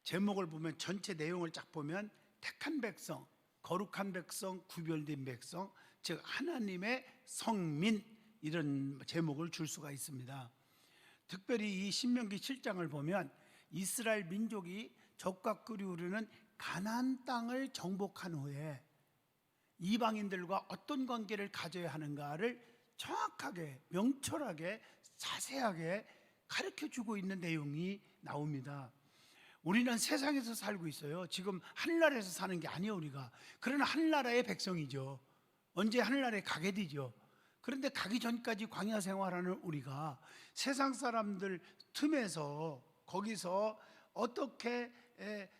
제목을 보면 전체 내용을 쫙 보면 택한 백성, 거룩한 백성, 구별된 백성, 즉 하나님의 성민, 이런 제목을 줄 수가 있습니다. 특별히 이 신명기 7장을 보면 이스라엘 민족이 적과 끓이 흐르는 가나안 땅을 정복한 후에 이방인들과 어떤 관계를 가져야 하는가를 정확하게, 명철하게, 자세하게 가르쳐주고 있는 내용이 나옵니다. 우리는 세상에서 살고 있어요. 지금 하늘나라에서 사는 게 아니에요, 우리가. 그러나 하늘나라의 백성이죠. 언제 하늘나라에 가게 되죠. 그런데 가기 전까지 광야 생활하는 우리가 세상 사람들 틈에서, 거기서 어떻게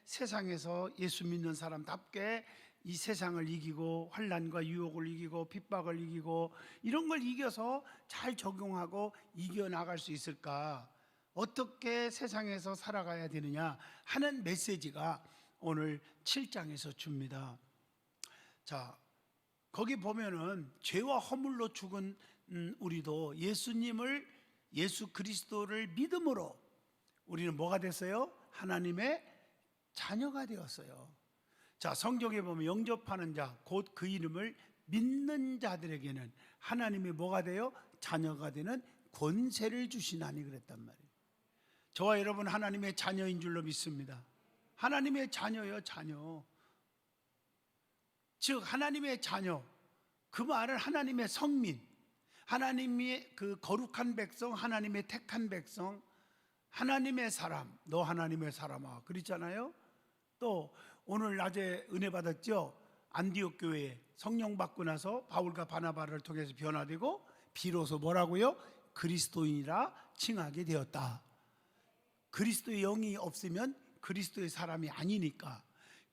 세상에서 예수 믿는 사람답게 이 세상을 이기고 환난과 유혹을 이기고 핍박을 이기고 이런 걸 이겨서 잘 적용하고 이겨나갈 수 있을까? 어떻게 세상에서 살아가야 되느냐 하는 메시지가 오늘 7장에서 줍니다. 자, 거기 보면은 죄와 허물로 죽은 우리도 예수 그리스도를 믿음으로 우리는 뭐가 됐어요? 하나님의 자녀가 되었어요. 자, 성경에 보면 영접하는 자, 곧 그 이름을 믿는 자들에게는 하나님이 뭐가 돼요? 자녀가 되는 권세를 주시나니 그랬단 말이에요. 저와 여러분 하나님의 자녀인 줄로 믿습니다. 하나님의 자녀요, 자녀. 즉 하나님의 자녀, 그 말은 하나님의 성민, 하나님의 그 거룩한 백성, 하나님의 택한 백성, 하나님의 사람, 너 하나님의 사람아, 그랬잖아요. 또 오늘 낮에 은혜 받았죠. 안디옥 교회에 성령 받고 나서 바울과 바나바를 통해서 변화되고 비로소 뭐라고요? 그리스도인이라 칭하게 되었다. 그리스도의 영이 없으면 그리스도의 사람이 아니니까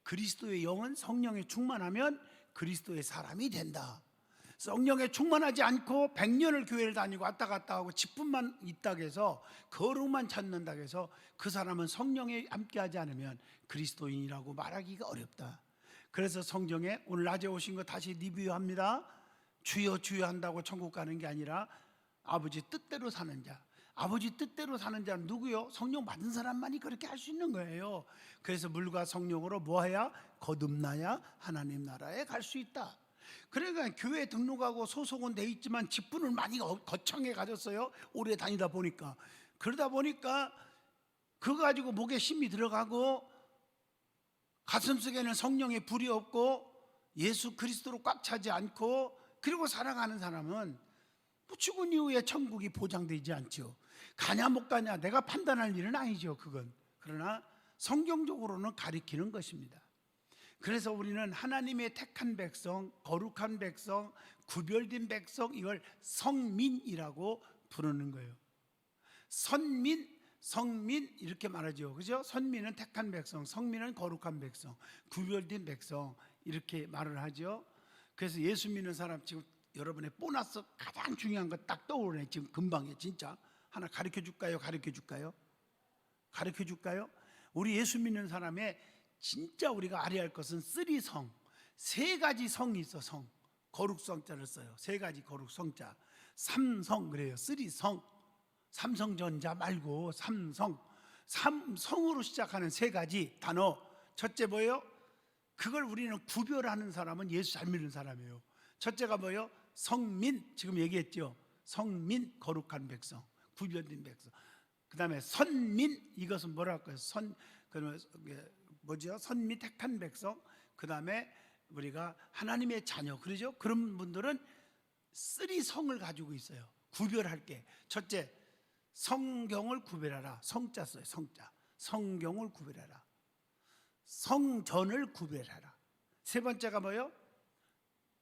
그리스도의 영은 성령에 충만하면 그리스도의 사람이 된다. 성령에 충만하지 않고 100년을 교회를 다니고 왔다 갔다 하고 직분만 있다고 해서 거룩만 찾는다고 해서 그 사람은 성령에 함께하지 않으면 그리스도인이라고 말하기가 어렵다. 그래서 성경에 오늘 낮에 오신 거 다시 리뷰합니다. 주여 주여 한다고 천국 가는 게 아니라 아버지 뜻대로 사는 자, 아버지 뜻대로 사는 자는 누구요? 성령 받은 사람만이 그렇게 할 수 있는 거예요. 그래서 물과 성령으로 뭐해야? 거듭나야 하나님 나라에 갈 수 있다. 그러니까 교회에 등록하고 소속은 돼 있지만 직분을 많이 거창하게 가졌어요. 오래 다니다 보니까. 그러다 보니까 그거 가지고 목에 힘이 들어가고 가슴속에는 성령의 불이 없고 예수 그리스도로 꽉 차지 않고 그리고 살아가는 사람은 죽은 이후에 천국이 보장되지 않죠. 가냐 못 가냐 내가 판단할 일은 아니죠, 그건. 그러나 성경적으로는 가리키는 것입니다. 그래서 우리는 하나님의 택한 백성, 거룩한 백성, 구별된 백성, 이걸 성민이라고 부르는 거예요. 선민, 성민 이렇게 말하죠. 그죠? 선민은 택한 백성, 성민은 거룩한 백성, 구별된 백성 이렇게 말을 하죠. 그래서 예수 믿는 사람 지금 여러분의 보너스 가장 중요한 거 딱 떠오르네. 지금 금방에 진짜 하나 가르쳐 줄까요? 가르쳐 줄까요? 가르쳐 줄까요? 우리 예수 믿는 사람의 진짜 우리가 알아야 할 것은 쓰리성, 세 가지 성이 있어. 성, 거룩성자를 써요. 세 가지 거룩성자. 삼성 그래요. 쓰리성, 삼성전자 말고 삼성, 삼성으로 시작하는 세 가지 단어. 첫째 뭐예요? 그걸 우리는 구별하는 사람은 예수 잘 믿는 사람이에요. 첫째가 뭐예요? 성민, 지금 얘기했죠. 성민, 거룩한 백성, 구별된 백성. 그 다음에 선민, 이것은 뭐랄까요? 뭐죠? 선민, 택한 백성. 그 다음에 우리가 하나님의 자녀, 그러죠? 그런 분들은 쓰리성을 가지고 있어요. 구별할 게. 첫째, 성경을 구별하라. 성자 써요. 성자. 성경을 구별하라. 성전을 구별하라. 세 번째가 뭐예요?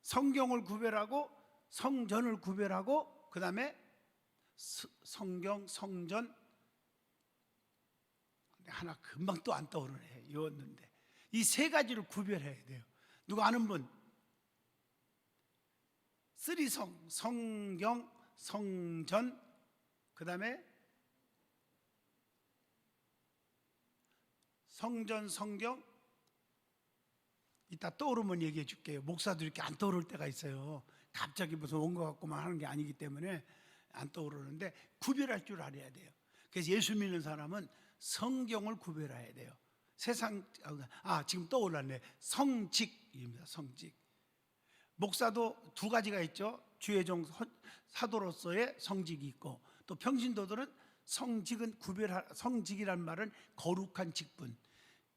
성경을 구별하고 성전을 구별하고 그 다음에 성경, 성전. 하나 금방 또 안 떠오르네. 이었는데 이 세 가지를 구별해야 돼요. 누가 아는 분? 쓰리성, 성경, 성전, 그 다음에 성전, 성경. 이따 떠오르면 얘기해 줄게요. 목사도 이렇게 안 떠오를 때가 있어요. 갑자기 무슨 온 것 같고만 하는 게 아니기 때문에 안 떠오르는데 구별할 줄 알아야 돼요. 그래서 예수 믿는 사람은 성경을 구별해야 돼요. 세상 지금 떠올랐네. 성직입니다. 성직. 목사도 두 가지가 있죠. 주의 종 사도로서의 성직이 있고, 또 평신도들은 성직이란 말은 거룩한 직분.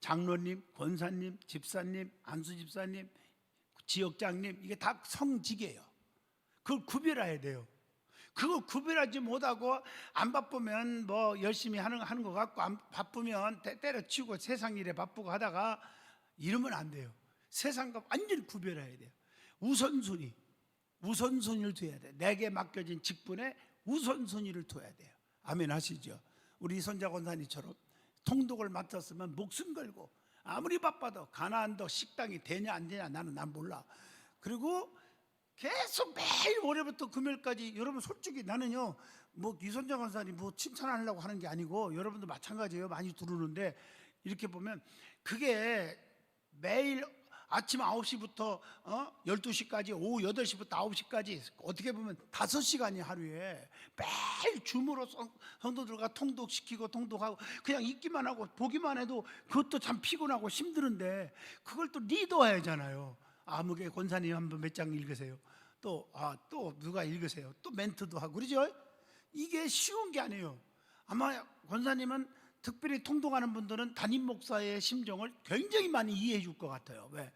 장로님, 권사님, 집사님, 안수 집사님, 지역장님, 이게 다 성직이에요. 그걸 구별해야 돼요. 그거 구별하지 못하고 안 바쁘면 뭐 열심히 하는 것 같고, 안 바쁘면 때려치우고 세상 일에 바쁘고 하다가 이러면 안 돼요. 세상과 완전히 구별해야 돼요. 우선순위를 둬야 돼요. 내게 맡겨진 직분에 우선순위를 둬야 돼요. 아멘 하시죠? 우리 이선자 권사님처럼 통독을 맡았으면 목숨 걸고, 아무리 바빠도 가나안도 식당이 되냐 안 되냐 난 몰라. 그리고 계속 매일 월요일부터 금요일까지, 여러분 솔직히 나는요, 뭐 이선자 권사님 뭐 칭찬하려고 하는 게 아니고 여러분도 마찬가지예요. 많이 들으는데 이렇게 보면 그게 매일 아침 9시부터 12시까지, 오후 8시부터 9시까지 어떻게 보면 5시간이 하루에 매일 줌으로 성도들과 통독시키고 통독하고, 그냥 있기만 하고 보기만 해도 그것도 참 피곤하고 힘드는데 그걸 또 리더해야 하잖아요. 아무개 권사님 한번 몇 장 읽으세요. 또 누가 읽으세요. 또 멘트도 하고 그러죠. 이게 쉬운 게 아니에요. 아마 권사님은 특별히 통독하는 분들은 담임 목사의 심정을 굉장히 많이 이해해 줄 것 같아요. 왜?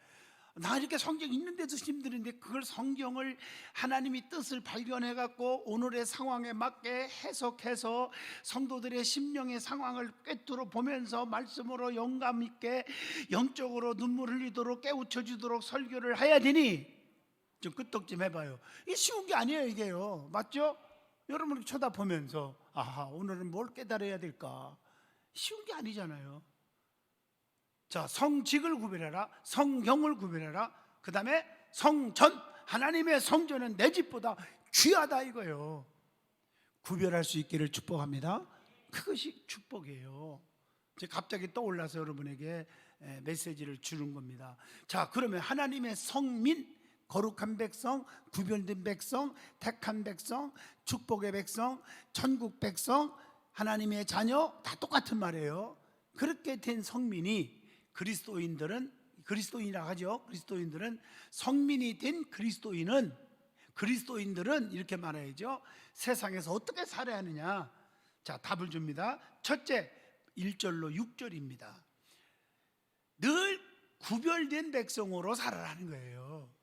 나 이렇게 성경 읽는데도 힘드는데 그걸 성경을 하나님이 뜻을 발견해 갖고 오늘의 상황에 맞게 해석해서 성도들의 심령의 상황을 꿰뚫어 보면서 말씀으로 영감 있게 영적으로 눈물 흘리도록 깨우쳐 주도록 설교를 해야 되니 좀 끄떡 좀 해봐요. 이게 쉬운 게 아니에요. 이게요. 맞죠? 여러분 쳐다보면서 오늘은 뭘 깨달아야 될까? 쉬운 게 아니잖아요. 자, 성직을 구별해라, 성경을 구별해라, 그 다음에 성전, 하나님의 성전은 내 집보다 귀하다 이거예요. 구별할 수 있기를 축복합니다. 그것이 축복이에요. 갑자기 떠올라서 여러분에게 메시지를 주는 겁니다. 자, 그러면 하나님의 성민, 거룩한 백성, 구별된 백성, 택한 백성, 축복의 백성, 천국 백성, 하나님의 자녀, 다 똑같은 말이에요. 그렇게 된 성민이 그리스도인이라 하죠. 그리스도인들은, 성민이 된 그리스도인들은 이렇게 말해야죠. 세상에서 어떻게 살아야 하느냐? 자, 답을 줍니다. 첫째, 1절로 6절입니다. 늘 구별된 백성으로 살아라는 거예요.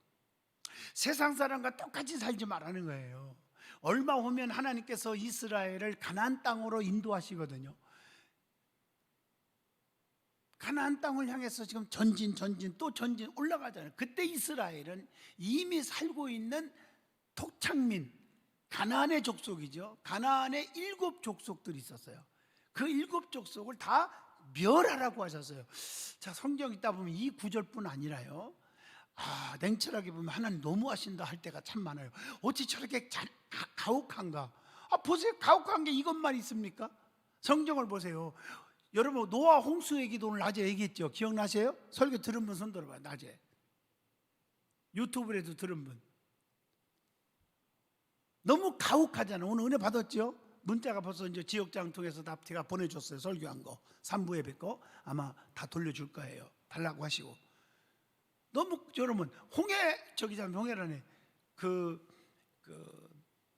세상 사람과 똑같이 살지 말라는 거예요. 얼마 후면 하나님께서 이스라엘을 가나안 땅으로 인도하시거든요. 가나안 땅을 향해서 지금 전진 올라가잖아요. 그때 이스라엘은 이미 살고 있는 토착민, 가나안의 족속이죠. 가나안에 7 족속들이 있었어요. 그 7 족속을 다 멸하라고 하셨어요. 자, 성경 읽다 보면 이 구절뿐 아니라요, 냉철하게 보면 하나님 너무하신다 할 때가 참 많아요. 어찌 저렇게 가혹한가? 보세요. 가혹한 게 이것만 있습니까? 성경을 보세요. 여러분, 노아 홍수 얘기도 오늘 낮에 얘기했죠. 기억나세요? 설교 들은 분 손 들어봐요. 낮에 유튜브에도 들은 분. 너무 가혹하잖아요. 오늘 은혜 받았죠? 문자가 벌써 이제 지역장 통해서 다 제가 보내줬어요. 설교한 거 3부에 뵙고 아마 다 돌려줄 거예요. 달라고 하시고. 너무, 여러분, 홍해라네.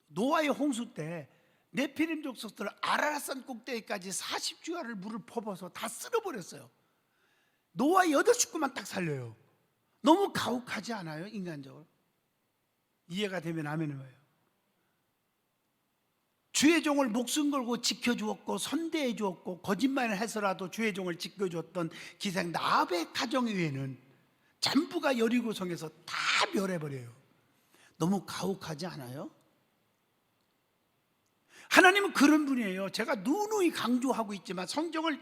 노아의 홍수 때 네피림 족속들 아라랏산 꼭대기까지 40주야를 물을 퍼부어서 다 쓸어버렸어요. 노아의 8 식구만 딱 살려요. 너무 가혹하지 않아요? 인간적으로. 이해가 되면 아멘인 거예요. 주의 종을 목숨 걸고 지켜주었고 선대해 주었고 거짓말을 해서라도 주의 종을 지켜주었던 기생 나압의 가정 외에는 전부가 여리고성에서 다 멸해버려요. 너무 가혹하지 않아요? 하나님은 그런 분이에요. 제가 누누이 강조하고 있지만 성경을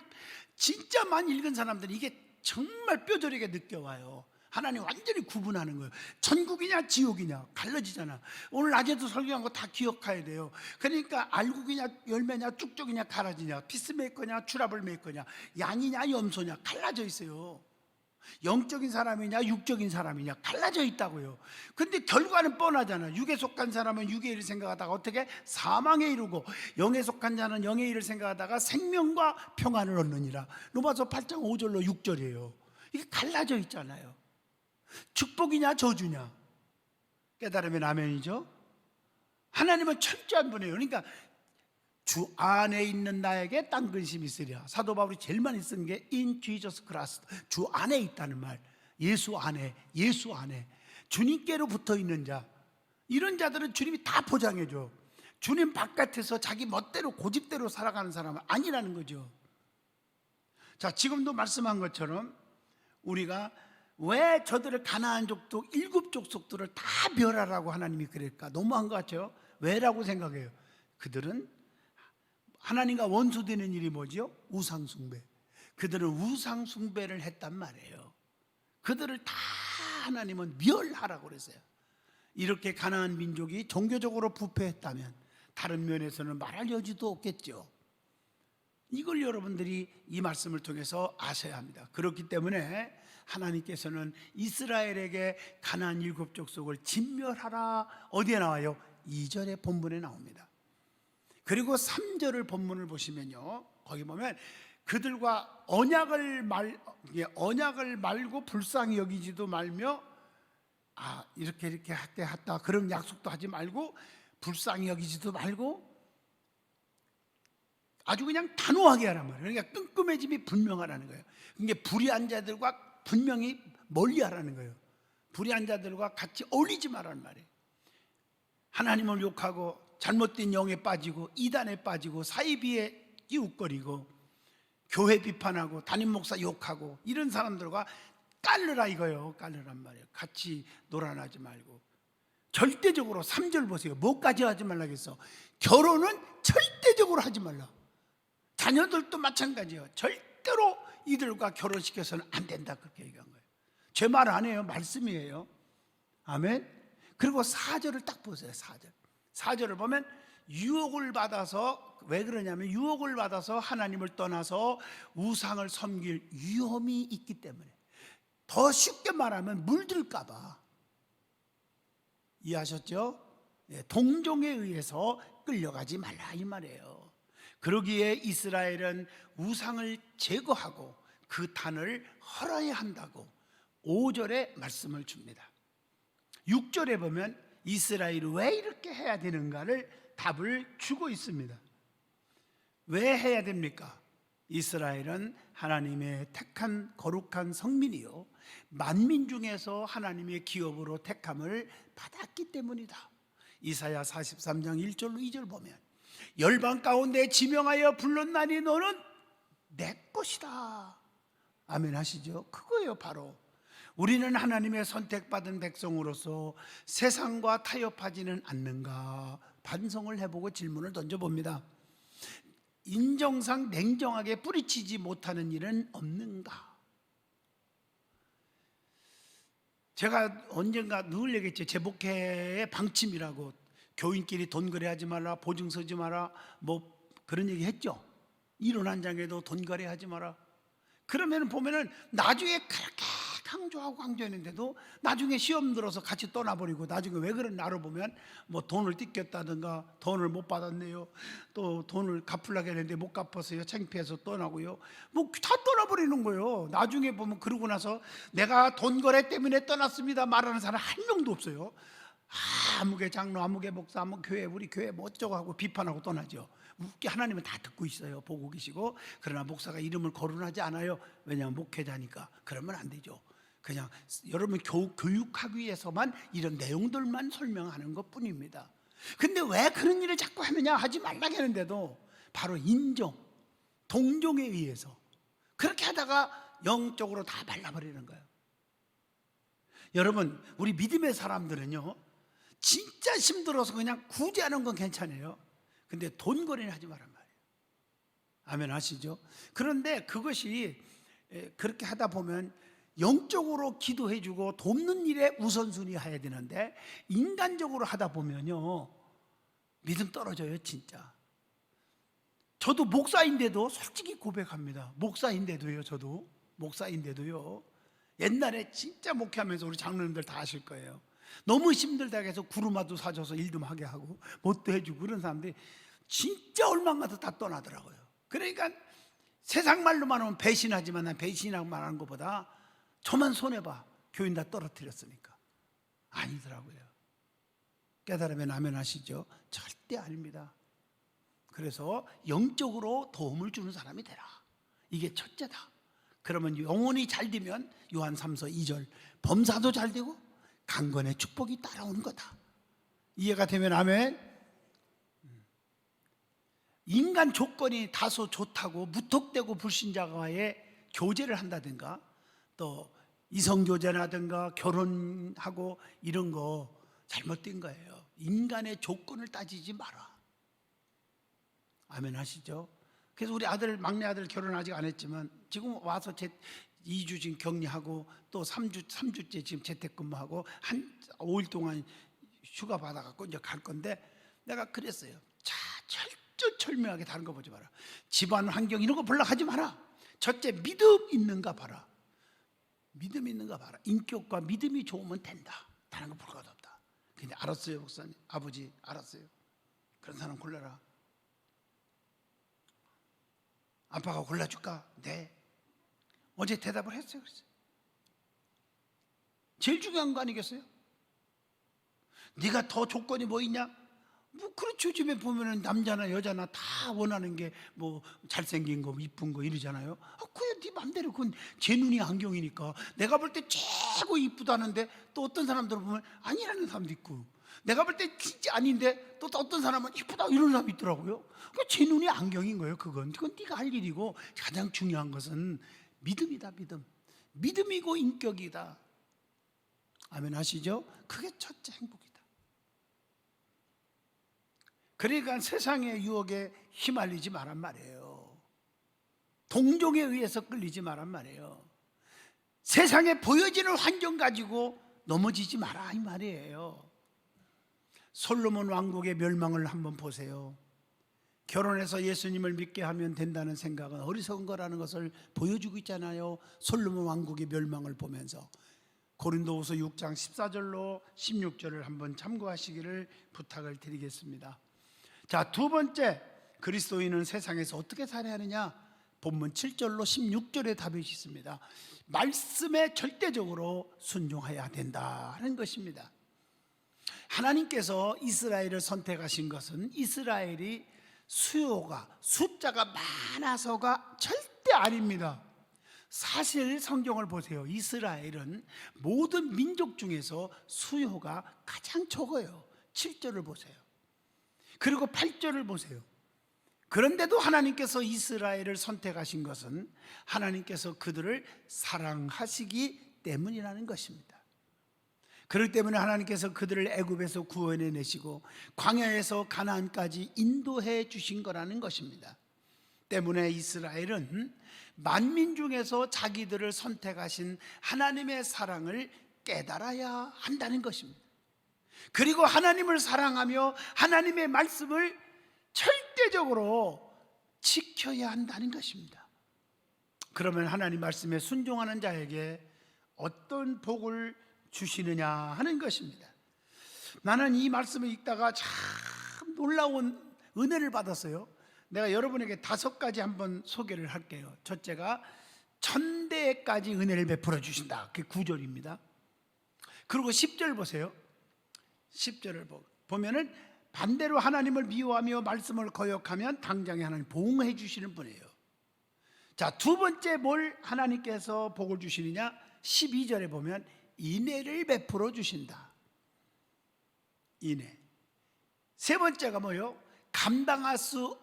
진짜 많이 읽은 사람들은 이게 정말 뼈저리게 느껴와요. 하나님 완전히 구분하는 거예요. 천국이냐 지옥이냐 갈라지잖아. 오늘 낮에도 설교한 거 다 기억해야 돼요. 그러니까 알곡이냐 열매냐 쭉쭉이냐 가라지냐, 피스메이커냐 트러블 메이커냐, 양이냐 염소냐 갈라져 있어요. 영적인 사람이냐 육적인 사람이냐 갈라져 있다고요. 근데 결과는 뻔하잖아. 육에 속한 사람은 육의 일을 생각하다가 어떻게 사망에 이르고, 영에 속한 자는 영의 일을 생각하다가 생명과 평안을 얻느니라. 로마서 8장 5절로 6절이에요. 이게 갈라져 있잖아요. 축복이냐 저주냐. 깨달으면 아멘이죠. 하나님은 철저한 분이에요. 그러니까 주 안에 있는 나에게 딴 근심이 있으리라. 사도 바울이 제일 많이 쓴 게 in Jesus Christ. 주 안에 있다는 말. 예수 안에, 예수 안에. 주님께로 붙어 있는 자. 이런 자들은 주님이 다 보장해 줘. 주님 바깥에서 자기 멋대로 고집대로 살아가는 사람은 아니라는 거죠. 자, 지금도 말씀한 것처럼 우리가 왜 저들을 가나안 족속 7족속들을 다 멸하라고 하나님이 그랬을까? 너무한 것 같죠? 왜라고 생각해요? 그들은 하나님과 원수되는 일이 뭐지요? 우상숭배. 그들은 우상숭배를 했단 말이에요. 그들을 다 하나님은 멸하라고 그랬어요. 이렇게 가나안 민족이 종교적으로 부패했다면 다른 면에서는 말할 여지도 없겠죠. 이걸 여러분들이 이 말씀을 통해서 아셔야 합니다. 그렇기 때문에 하나님께서는 이스라엘에게 가나안 7족속을 진멸하라. 어디에 나와요? 2절의 본문에 나옵니다. 그리고 3절을 본문을 보시면요, 거기 보면 그들과 언약을 말고 불쌍히 여기지도 말며, 이렇게 했다 그런 약속도 하지 말고 불쌍히 여기지도 말고 아주 그냥 단호하게 하란 말이에요. 그러니까 끈끈해짐이 분명하라는 거예요. 그러니까 불의한 자들과 분명히 멀리하라는 거예요. 불의한 자들과 같이 어울리지 말라는 말이에요. 하나님을 욕하고 잘못된 영에 빠지고 이단에 빠지고 사이비에 끼웃거리고 교회 비판하고 담임 목사 욕하고 이런 사람들과 깔르라 이거예요. 깔르란 말이에요. 같이 놀아나지 말고 절대적으로 3절 보세요. 뭐까지 하지 말라겠어? 결혼은 절대적으로 하지 말라. 자녀들도 마찬가지예요. 절대로 이들과 결혼시켜서는 안 된다, 그렇게 얘기한 거예요. 제 말 안 해요. 말씀이에요. 아멘. 그리고 4절을 딱 보세요. 4절을 보면 유혹을 받아서, 왜 그러냐면 유혹을 받아서 하나님을 떠나서 우상을 섬길 위험이 있기 때문에. 더 쉽게 말하면 물들까 봐. 이해하셨죠? 동종에 의해서 끌려가지 말라 이 말이에요. 그러기에 이스라엘은 우상을 제거하고 그 단을 헐어야 한다고 5절에 말씀을 줍니다. 6절에 보면 이스라엘이 왜 이렇게 해야 되는가를 답을 주고 있습니다. 왜 해야 됩니까? 이스라엘은 하나님의 택한 거룩한 성민이요, 만민 중에서 하나님의 기업으로 택함을 받았기 때문이다. 이사야 43장 1절로 2절 보면 열방 가운데 지명하여 불렀나니 너는 내 것이다. 아멘 하시죠? 그거예요. 바로 우리는 하나님의 선택받은 백성으로서 세상과 타협하지는 않는가 반성을 해보고 질문을 던져봅니다. 인정상 냉정하게 뿌리치지 못하는 일은 없는가? 제가 언젠가 늘 얘기했죠. 제 목회의 방침이라고. 교인끼리 돈 거래하지 말라, 보증 서지 마라, 뭐 그런 얘기 했죠. 이론 한 장에도 돈 거래하지 마라. 그러면 보면은 나중에 그렇게 강조했는데도 나중에 시험 들어서 같이 떠나버리고, 나중에 왜 그런 나로 보면 뭐 돈을 뜯겼다든가 돈을 못 받았네요, 또 돈을 갚으려고 했는데 못 갚았어요, 창피해서 떠나고요, 뭐 다 떠나버리는 거예요. 나중에 보면 그러고 나서 내가 돈 거래 때문에 떠났습니다 말하는 사람 한 명도 없어요. 아무개 장로, 아무개 목사, 아무 교회, 우리 교회 뭐 어쩌고 하고 비판하고 떠나죠. 웃게 하나님은 다 듣고 있어요. 보고 계시고. 그러나 목사가 이름을 거론하지 않아요. 왜냐하면 목회자니까. 그러면 안 되죠. 그냥 여러분 교육하기 위해서만 이런 내용들만 설명하는 것 뿐입니다. 근데 왜 그런 일을 자꾸 하느냐, 하지 말라고 하는데도 바로 인정, 동종에 의해서 그렇게 하다가 영적으로 다 말라버리는 거예요. 여러분, 우리 믿음의 사람들은요, 진짜 힘들어서 그냥 구제하는 건 괜찮아요. 근데 돈 거래는 하지 말란 말이에요. 아멘 하시죠? 그런데 그것이 그렇게 하다 보면 영적으로 기도해주고 돕는 일에 우선순위 해야 되는데 인간적으로 하다 보면요, 믿음 떨어져요. 진짜. 저도 목사인데도 솔직히 고백합니다. 목사인데도요. 저도 목사인데도요, 옛날에 진짜 목회하면서 우리 장로님들 다 아실 거예요. 너무 힘들다 해서 구루마도 사줘서 일 좀 하게 하고 뭣도 해주고 그런 사람들이 진짜 얼마만도 다 떠나더라고요. 그러니까 세상 말로만 하면 배신하지만 난 배신하고 말하는 것보다 저만 손해봐. 교인 다 떨어뜨렸으니까. 아니더라고요. 깨달으면 아멘 하시죠? 절대 아닙니다. 그래서 영적으로 도움을 주는 사람이 되라. 이게 첫째다. 그러면 영혼이 잘 되면 요한 3서 2절 범사도 잘 되고 강건의 축복이 따라오는 거다. 이해가 되면 아멘. 인간 조건이 다소 좋다고 무턱대고 불신자와의 교제를 한다든가 또 이성교제라든가 결혼하고 이런 거 잘못된 거예요. 인간의 조건을 따지지 마라. 아멘 하시죠? 그래서 우리 아들, 막내 아들 결혼 아직 안 했지만 지금 와서 2주 지금 격리하고 또 3주째 지금 재택근무하고 한 5일 동안 휴가 받아갖고 이제 갈 건데 내가 그랬어요. 자, 철저철명하게 다른 거 보지 마라. 집안 환경 이런 거 볼라 하지 마라. 첫째, 믿음 있는가 봐라. 믿음 있는가 봐라. 인격과 믿음이 좋으면 된다. 다른 거 볼 것 없다. 근데 알았어요, 목사님. 아버지, 알았어요. 그런 사람 골라라. 아빠가 골라줄까? 네. 어제 대답을 했어요. 그랬어요. 제일 중요한 거 아니겠어요? 네가 더 조건이 뭐 있냐? 뭐 그렇죠. 요즘에 보면은 남자나 여자나 다 원하는 게 뭐 잘생긴 거, 이쁜 거 이러잖아요. 그래, 네 맘대로. 그건 제 눈이 안경이니까. 내가 볼 때 최고 이쁘다는데 또 어떤 사람들은 보면 아니라는 사람도 있고, 내가 볼 때 진짜 아닌데 또 어떤 사람은 이쁘다 이런 사람이 있더라고요. 그러니까 제 눈이 안경인 거예요. 그건 네가 할 일이고, 가장 중요한 것은 믿음이다. 믿음이고 인격이다. 아멘 하시죠? 그게 첫째 행복이다. 그러니까 세상의 유혹에 휘말리지 말란 말이에요. 동종에 의해서 끌리지 말란 말이에요. 세상에 보여지는 환경 가지고 넘어지지 마라 이 말이에요. 솔로몬 왕국의 멸망을 한번 보세요. 결혼해서 예수님을 믿게 하면 된다는 생각은 어리석은 거라는 것을 보여주고 있잖아요. 솔로몬 왕국의 멸망을 보면서 고린도후서 6장 14절로 16절을 한번 참고하시기를 부탁을 드리겠습니다. 자, 두 번째, 그리스도인은 세상에서 어떻게 살아야 하느냐? 본문 7절로 16절의 답이 있습니다. 말씀에 절대적으로 순종해야 된다 하는 것입니다. 하나님께서 이스라엘을 선택하신 것은 이스라엘이 숫자가 많아서가 절대 아닙니다. 사실 성경을 보세요. 이스라엘은 모든 민족 중에서 수요가 가장 적어요. 7절을 보세요. 그리고 8절을 보세요. 그런데도 하나님께서 이스라엘을 선택하신 것은 하나님께서 그들을 사랑하시기 때문이라는 것입니다. 그렇기 때문에 하나님께서 그들을 애굽에서 구원해 내시고 광야에서 가나안까지 인도해 주신 거라는 것입니다. 때문에 이스라엘은 만민 중에서 자기들을 선택하신 하나님의 사랑을 깨달아야 한다는 것입니다. 그리고 하나님을 사랑하며 하나님의 말씀을 절대적으로 지켜야 한다는 것입니다. 그러면 하나님 말씀에 순종하는 자에게 어떤 복을 주시느냐 하는 것입니다. 나는 이 말씀을 읽다가 참 놀라운 은혜를 받았어요. 내가 여러분에게 5가지 한번 소개를 할게요. 첫째가 천대까지 은혜를 베풀어 주신다. 그게 9절입니다. 그리고 10절 보세요. 10절을 보면은 반대로 하나님을 미워하며 말씀을 거역하면 당장에 하나님 보응해 주시는 분이에요. 자, 두 번째 뭘 하나님께서 복을 주시느냐? 12절에 보면 인애를 베풀어 주신다. 인애. 세 번째가 뭐요? 감당할 수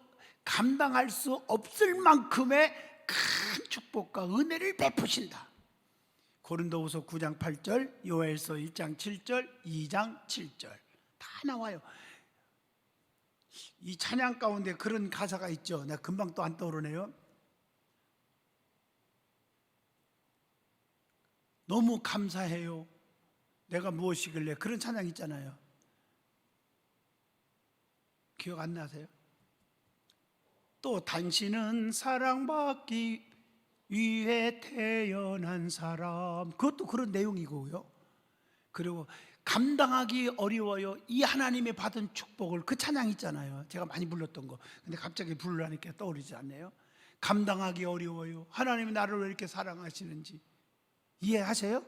없을 만큼의 큰 축복과 은혜를 베푸신다. 고린도후서 9장 8절, 요엘서 1장 7절, 2장 7절 다 나와요. 이 찬양 가운데 그런 가사가 있죠. 내가 금방 또 안 떠오르네요. 너무 감사해요. 내가 무엇이길래, 그런 찬양 있잖아요. 기억 안 나세요? 또 당신은 사랑받기 위에 태어난 사람, 그것도 그런 내용이고요. 그리고 감당하기 어려워요. 이 하나님의 받은 축복을, 그 찬양 있잖아요. 제가 많이 불렀던 거. 근데 갑자기 부르려니까 떠오르지 않네요. 감당하기 어려워요. 하나님이 나를 왜 이렇게 사랑하시는지 이해하세요?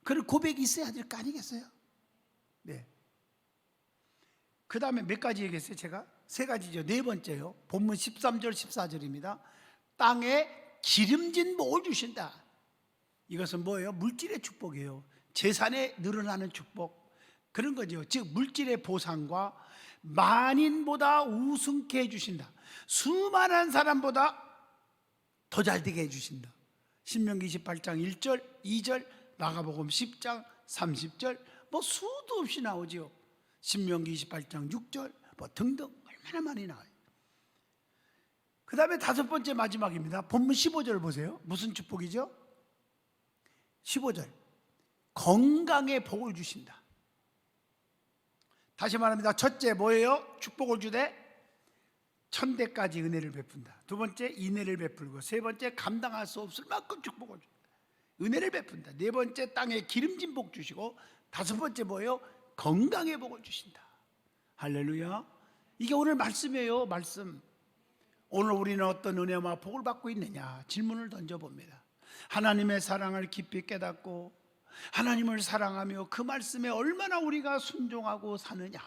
그런 고백이 있어야 될 거 아니겠어요? 네. 그 다음에 몇 가지 얘기했어요? 제가 세 가지죠. 네 번째요. 본문 13절 14절입니다. 땅에 기름진 복을 주신다. 이것은 뭐예요? 물질의 축복이에요. 재산에 늘어나는 축복, 그런 거죠. 즉 물질의 보상과 만인보다 우승케 해주신다. 수많은 사람보다 더 잘되게 해주신다. 신명기 28장 1절 2절, 마가복음 10장 30절, 뭐 수도 없이 나오죠. 신명기 28장 6절 뭐 등등 얼마나 많이 나와요. 그 다음에 다섯 번째 마지막입니다. 본문 15절 보세요. 무슨 축복이죠? 15절, 건강의 복을 주신다. 다시 말합니다. 첫째 뭐예요? 축복을 주되 천대까지 은혜를 베푼다. 두 번째 인애를 베풀고, 세 번째 감당할 수 없을 만큼 축복을 준다. 은혜를 베푼다. 네 번째 땅에 기름진 복 주시고, 다섯 번째 뭐예요? 건강의 복을 주신다. 할렐루야. 이게 오늘 말씀이에요. 말씀. 오늘 우리는 어떤 은혜와 복을 받고 있느냐 질문을 던져봅니다. 하나님의 사랑을 깊이 깨닫고 하나님을 사랑하며 그 말씀에 얼마나 우리가 순종하고 사느냐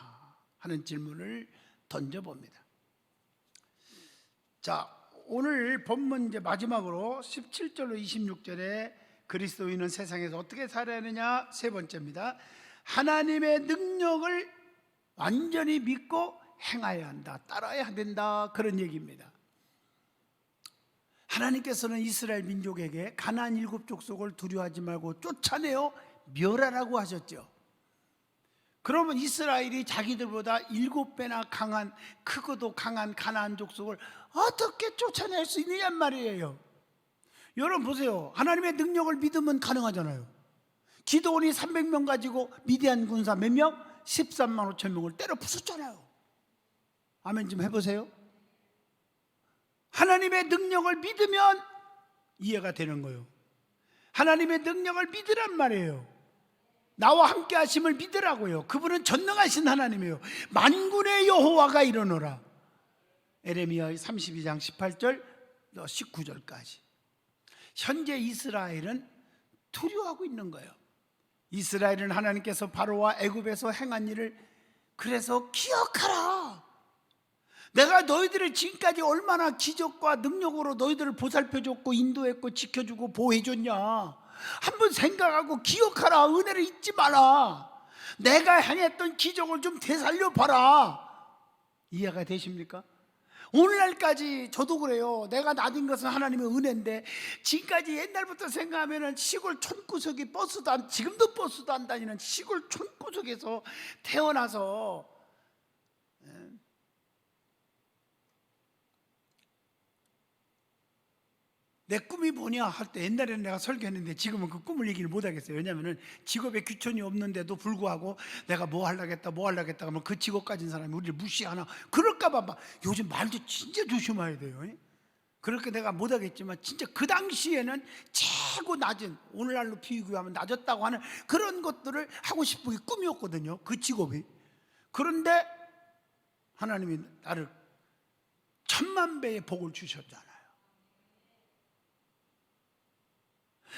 하는 질문을 던져봅니다. 자, 오늘 본문 이제 마지막으로 17절로 26절에 그리스도인은 세상에서 어떻게 살아야 하느냐, 세 번째입니다. 하나님의 능력을 완전히 믿고 행해야 한다, 따라야 된다, 그런 얘기입니다. 하나님께서는 이스라엘 민족에게 가나안 7족속을 두려워하지 말고 쫓아내어 멸하라고 하셨죠. 그러면 이스라엘이 자기들보다 7배나 강한, 크고도 강한 가나안 족속을 어떻게 쫓아낼 수 있느냔 말이에요. 여러분 보세요. 하나님의 능력을 믿으면 가능하잖아요. 기드온이 300명 가지고 미디안 군사 몇 명? 13만 5천 명을 때려 부쉈잖아요. 아멘 좀 해보세요. 하나님의 능력을 믿으면 이해가 되는 거예요. 하나님의 능력을 믿으란 말이에요. 나와 함께 하심을 믿으라고요. 그분은 전능하신 하나님이에요. 만군의 여호와가 이르노라. 에레미야 32장 18절 19절까지. 현재 이스라엘은 두려워하고 있는 거예요. 이스라엘은 하나님께서 바로와 애굽에서 행한 일을 그래서 기억하라. 내가 너희들을 지금까지 얼마나 기적과 능력으로 너희들을 보살펴줬고 인도했고 지켜주고 보호해줬냐, 한번 생각하고 기억하라. 은혜를 잊지 마라. 내가 행했던 기적을 좀 되살려봐라. 이해가 되십니까? 오늘날까지 저도 그래요. 내가 나딘 것은 하나님의 은혜인데 지금까지 옛날부터 생각하면 시골 촌구석이 버스도 지금도 버스도 안 다니는 시골 촌구석에서 태어나서 내 꿈이 뭐냐 할 때 옛날에는 내가 설교했는데 지금은 그 꿈을 얘기를 못 하겠어요. 왜냐하면 직업에 귀천이 없는데도 불구하고 내가 뭐 하려겠다 하면 그 직업 가진 사람이 우리를 무시하나 그럴까봐 막 요즘 말도 진짜 조심해야 돼요. 그렇게 내가 못 하겠지만 진짜 그 당시에는 최고 낮은, 오늘날로 비교하면 낮았다고 하는 그런 것들을 하고 싶은 게 꿈이었거든요. 그 직업이. 그런데 하나님이 나를 1000만 배의 복을 주셨잖아요.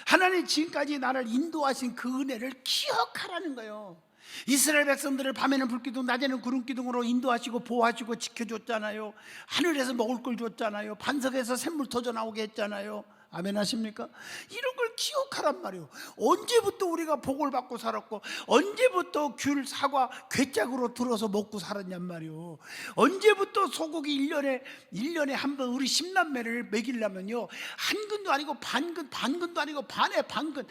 하나님 지금까지 나를 인도하신 그 은혜를 기억하라는 거예요. 이스라엘 백성들을 밤에는 불기둥 낮에는 구름기둥으로 인도하시고 보호하시고 지켜줬잖아요. 하늘에서 먹을 걸 줬잖아요. 반석에서 샘물 터져 나오게 했잖아요. 아멘 하십니까? 이런 걸 기억하란 말이에요. 언제부터 우리가 복을 받고 살았고 언제부터 귤, 사과, 괴짝으로 들어서 먹고 살았냔 말이에요. 언제부터 소고기 1년에 한 번 우리 10남매를 먹이려면요, 한 근도 아니고 반근도 아니고 반의 반근,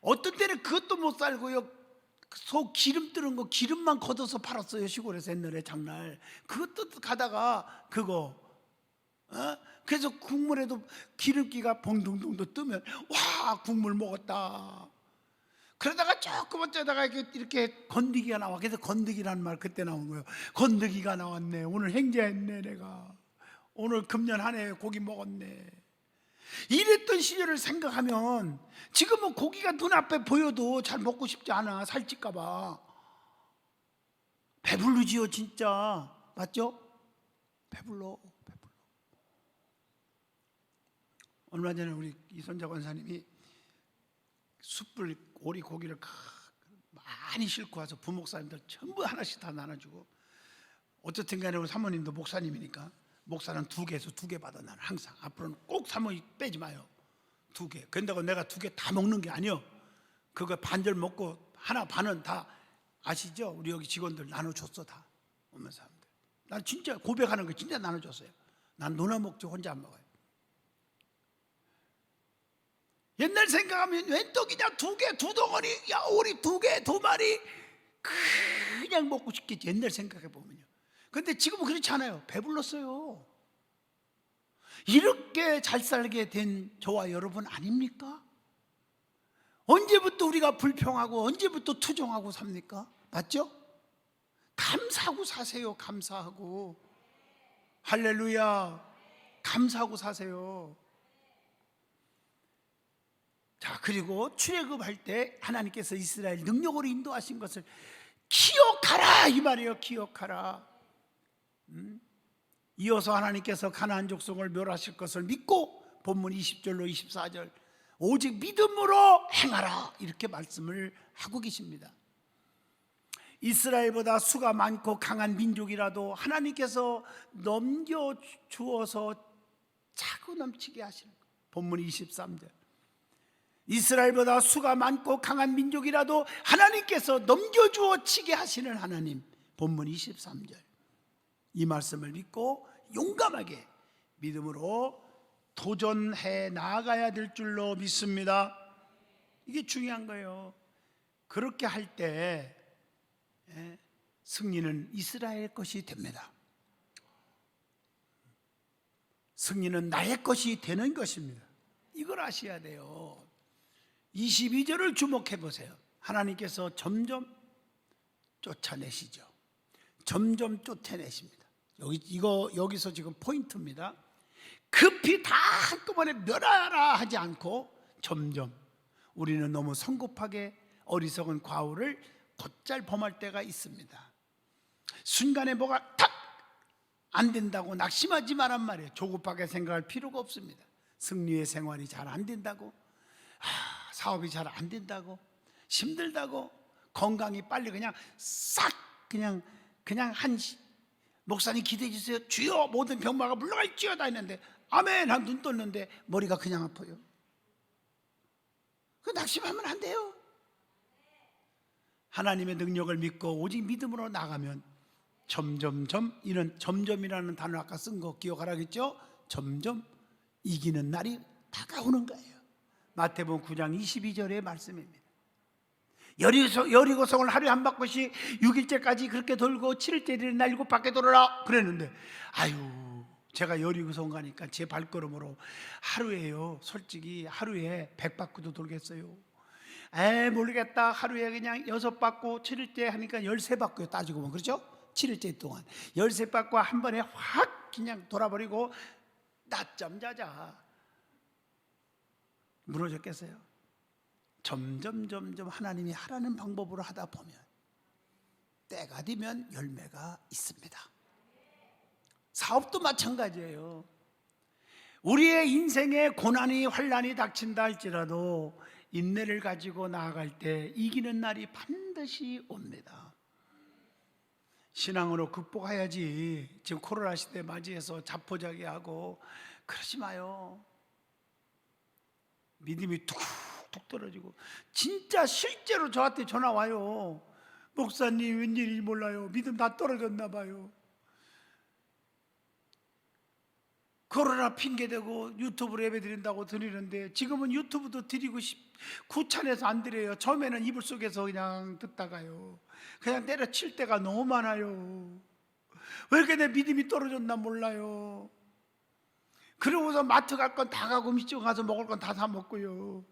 어떤 때는 그것도 못 살고요, 소 기름 뜨는 거 기름만 걷어서 팔았어요. 시골에서 옛날에 장날 그것도 가다가 그거 그래서 국물에도 기름기가 봉둥둥도 뜨면 와 국물 먹었다. 그러다가 조금 어쩌다가 이렇게 건더기가 나와. 그래서 건더기라는 말 그때 나온 거예요. 건더기가 나왔네. 오늘 행자했네. 내가 오늘 금년 한 해 고기 먹었네. 이랬던 시절을 생각하면 지금은 고기가 눈앞에 보여도 잘 먹고 싶지 않아. 살찔까 봐. 배부르지요 진짜. 맞죠? 배불러. 얼마 전에 우리 이선자 권사님이 숯불 오리 고기를 많이 싣고 와서 부목사님들 전부 하나씩 다 나눠주고, 어쨌든 간에 우리 사모님도 목사님이니까 목사는 2개에서 2개 받아. 나는 항상 앞으로는 꼭 사모님 빼지 마요. 2개. 그런다고 내가 2개 다 먹는 게 아니요. 그거 반절 먹고 하나 반은 다 아시죠? 우리 여기 직원들 나눠줬어. 다 오면 사람들. 난 진짜 고백하는 거 진짜 나눠줬어요. 난 누나 먹지 혼자 안 먹어요. 옛날 생각하면 웬 떡이냐, 2개, 2덩어리, 야 오리 2개, 2마리 그냥 먹고 싶겠지. 옛날 생각해 보면요. 근데 지금은 그렇지 않아요. 배불렀어요. 이렇게 잘 살게 된 저와 여러분 아닙니까? 언제부터 우리가 불평하고 언제부터 투정하고 삽니까? 맞죠? 감사하고 사세요. 감사하고. 할렐루야. 감사하고 사세요. 자, 그리고 출애굽할 때 하나님께서 이스라엘 능력으로 인도하신 것을 기억하라 이 말이에요. 기억하라. 이어서 하나님께서 가나안 족속을 멸하실 것을 믿고 본문 20절로 24절 오직 믿음으로 행하라 이렇게 말씀을 하고 계십니다. 이스라엘보다 수가 많고 강한 민족이라도 하나님께서 넘겨주어서 차고 넘치게 하시는 거예요. 본문 23절 이스라엘보다 수가 많고 강한 민족이라도 하나님께서 넘겨주어 치게 하시는 하나님. 본문 23절 이 말씀을 믿고 용감하게 믿음으로 도전해 나아가야 될 줄로 믿습니다. 이게 중요한 거예요. 그렇게 할 때 승리는 이스라엘 것이 됩니다. 승리는 나의 것이 되는 것입니다. 이걸 아셔야 돼요. 22절을 주목해 보세요. 하나님께서 점점 쫓아내시죠. 점점 쫓아내십니다. 여기서 지금 포인트입니다. 급히 다 한꺼번에 멸하라 하지 않고 점점. 우리는 너무 성급하게 어리석은 과오를 곧잘 범할 때가 있습니다. 순간에 뭐가 탁 안 된다고 낙심하지 말란 말이에요. 조급하게 생각할 필요가 없습니다. 승리의 생활이 잘 안 된다고, 사업이 잘 안 된다고, 힘들다고, 건강이 빨리 그냥 싹 그냥 한 목사님 기도해 주세요. 주여 모든 병마가 물러갈지어다 했는데 아멘 한 눈 떴는데 머리가 그냥 아파요. 그 낙심하면 안 돼요. 하나님의 능력을 믿고 오직 믿음으로 나가면 점점점, 이런 점점이라는 단어 아까 쓴 거 기억하라겠죠? 점점 이기는 날이 다가오는 거예요. 마태복음 9장 22절의 말씀입니다. 여리고성을 하루에 한 바퀴씩 6일째까지 그렇게 돌고 7일째 날 7바퀴 돌아라 그랬는데, 아유 제가 여리고성 가니까 제 발걸음으로 하루에요, 솔직히 하루에 100바퀴도 돌겠어요. 모르겠다. 하루에 그냥 6바퀴, 7일째 하니까 13바퀴 따지고 보면, 그렇죠? 7일째 동안 13바퀴 한 번에 확 그냥 돌아버리고 낮잠 자자. 무너졌겠어요? 점점 하나님이 하라는 방법으로 하다 보면 때가 되면 열매가 있습니다. 사업도 마찬가지예요. 우리의 인생에 고난이 환난이 닥친다 할지라도 인내를 가지고 나아갈 때 이기는 날이 반드시 옵니다. 신앙으로 극복해야지. 지금 코로나 시대 맞이해서 자포자기하고 그러지 마요. 믿음이 툭툭 떨어지고, 진짜 실제로 저한테 전화 와요. 목사님 웬일인지 몰라요. 믿음 다 떨어졌나 봐요. 코로나 핑계대고 유튜브로 예배 드린다고 드리는데 지금은 유튜브도 드리고 구찬해서 안 드려요. 처음에는 이불 속에서 그냥 듣다가요 그냥 때려칠 때가 너무 많아요. 왜 이렇게 내 믿음이 떨어졌나 몰라요. 그러고서 마트 갈 건 다 가고 음식점 가서 먹을 건 다 사 먹고요.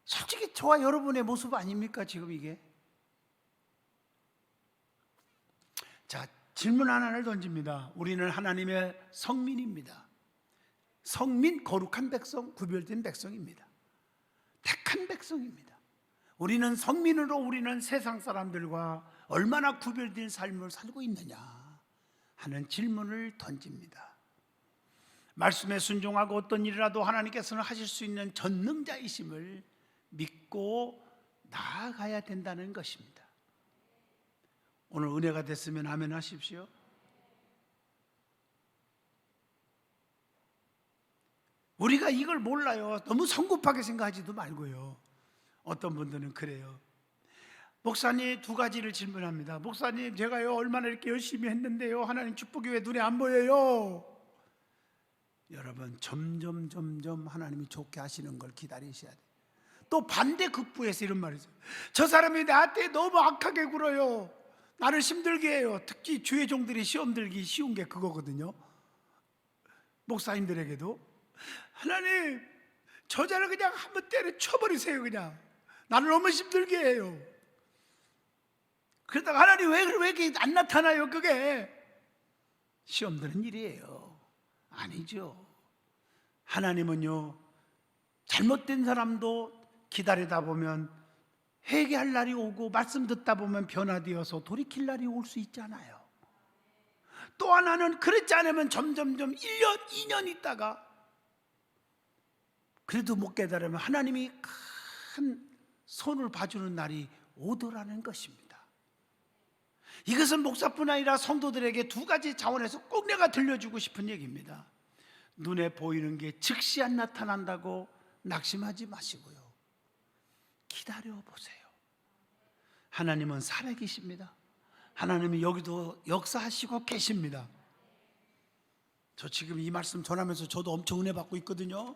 솔직히 저와 여러분의 모습 아닙니까 지금 이게? 자, 질문 하나를 던집니다. 우리는 하나님의 성민입니다. 성민, 거룩한 백성, 구별된 백성입니다. 택한 백성입니다. 우리는 성민으로 우리는 세상 사람들과 얼마나 구별된 삶을 살고 있느냐 하는 질문을 던집니다. 말씀에 순종하고 어떤 일이라도 하나님께서는 하실 수 있는 전능자이심을 믿고 나아가야 된다는 것입니다. 오늘 은혜가 됐으면 아멘 하십시오. 우리가 이걸 몰라요. 너무 성급하게 생각하지도 말고요. 어떤 분들은 그래요. 목사님, 두 가지를 질문합니다. 목사님, 제가요 얼마나 이렇게 열심히 했는데요 하나님 축복이 왜 눈에 안 보여요? 여러분, 점점 하나님이 좋게 하시는 걸 기다리셔야 돼요. 또 반대 극부에서 이런 말이죠. 저 사람이 나한테 너무 악하게 굴어요. 나를 힘들게 해요. 특히 주의 종들이 시험 들기 쉬운 게 그거거든요. 목사님들에게도 하나님, 저자를 그냥 한번 때려쳐버리세요. 그냥 나를 너무 힘들게 해요. 그러다가 하나님 왜 이렇게 안 나타나요? 그게 시험 드는 일이에요. 아니죠. 하나님은요, 잘못된 사람도 기다리다 보면 회개할 날이 오고 말씀 듣다 보면 변화되어서 돌이킬 날이 올 수 있잖아요. 또 하나는 그렇지 않으면 점점 1년, 2년 있다가 그래도 못 깨달으면 하나님이 큰 손을 봐주는 날이 오더라는 것입니다. 이것은 목사뿐 아니라 성도들에게 두 가지 차원에서 꼭 내가 들려주고 싶은 얘기입니다. 눈에 보이는 게 즉시 안 나타난다고 낙심하지 마시고요, 기다려보세요. 하나님은 살아계십니다. 하나님이 여기도 역사하시고 계십니다. 저 지금 이 말씀 전하면서 저도 엄청 은혜 받고 있거든요.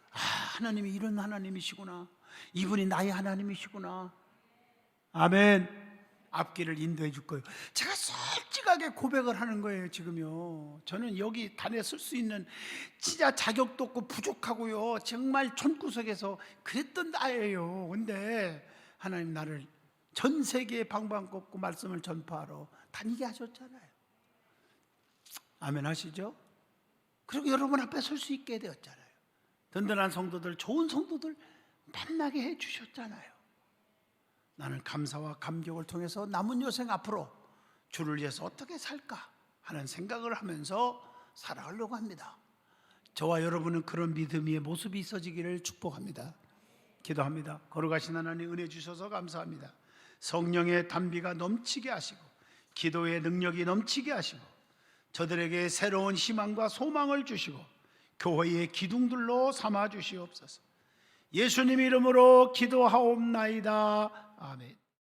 하나님이 이런 하나님이시구나, 이분이 나의 하나님이시구나. 아멘. 앞길을 인도해 줄 거예요. 제가 솔직하게 고백을 하는 거예요. 지금요, 저는 여기 단에 쓸 수 있는 진짜 자격도 없고 부족하고요, 정말 촌구석에서 그랬던 나예요. 근데 하나님 나를 전 세계에 방방곡곡 말씀을 전파하러 다니게 하셨잖아요. 아멘 하시죠? 그리고 여러분 앞에 설 수 있게 되었잖아요. 든든한 성도들, 좋은 성도들 만나게 해 주셨잖아요. 나는 감사와 감격을 통해서 남은 여생 앞으로 주를 위해서 어떻게 살까 하는 생각을 하면서 살아가려고 합니다. 저와 여러분은 그런 믿음의 모습이 있어지기를 축복합니다. 기도합니다. 거룩하신 하나님, 은혜 주셔서 감사합니다. 성령의 담비가 넘치게 하시고 기도의 능력이 넘치게 하시고 저들에게 새로운 희망과 소망을 주시고 교회의 기둥들로 삼아 주시옵소서. 예수님 이름으로 기도하옵나이다. 아멘.